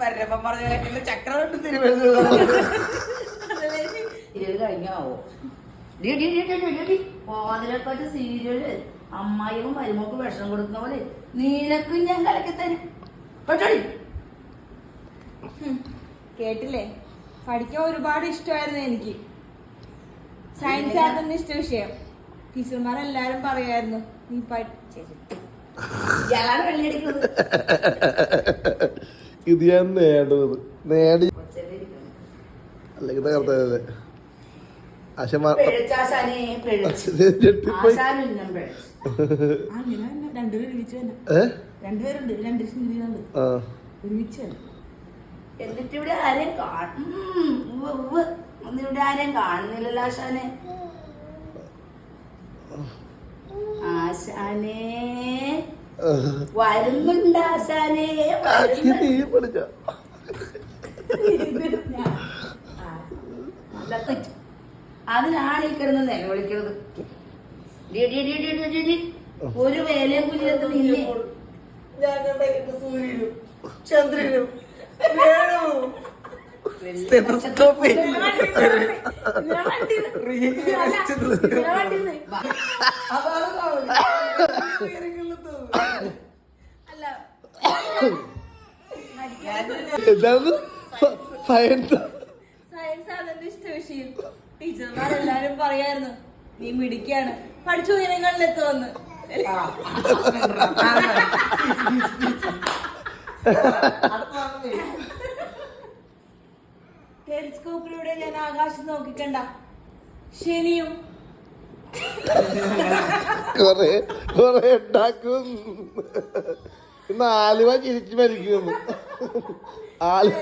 പരമം പറഞ്ഞ ചക്രം കൊണ്ട് തിരുവനന്തപുരം കഴിഞ്ഞാവോ അതിനെക്കാട്ട് സീരിയല് അമ്മായിയും മരുമോക്ക് വിഷം കൊടുക്കുന്ന പോലെ നീലക്കും ഞാൻ കലക്കി തരും കേട്ടോടി. കേട്ടില്ലേ, പഠിക്കാൻ ഒരുപാട് ഇഷ്ടമായിരുന്നു എനിക്ക്. സയൻസ് ആയിരുന്നു ഇഷ്ട വിഷയം. ടീച്ചർമാരെല്ലാരും പറയായിരുന്നു നീ ഇത് ഞാൻ നേടുന്നത് നേടി അല്ലെങ്കിൽ എന്നിട്ട് ഇവിടെ ആരെയും ഇവിടെ ആരെയും കാണുന്നില്ലല്ലോ ആശാനെ. ആശാനെ വരുന്നുണ്ട്, ആശാനെ അതിനാണ് ഈ കിടന്ന് നിലവിളിക്കുന്നത്. ഒരു വേലയും കുഞ്ഞിലെത്തുന്നില്ലേ? സൂര്യനും ചന്ദ്രനും സയൻസ് അതെന്റെ ഇഷ്ട വിഷയം. ടീച്ചർമാരെല്ലാരും പറയായിരുന്നു നീ മിടിക്കാണ്, പഠിച്ചു ഉയരങ്ങളിലെത്തുമെന്ന്. ടെലിസ്കോപ്പിലൂടെ ഞാൻ ആകാശം നോക്കിക്കണ്ട ശനിയും കൊറേ ഉണ്ടാക്കും. ഇന്ന് ആലുവ ചിരിച്ചു മരിക്കുന്നു. ആലുവ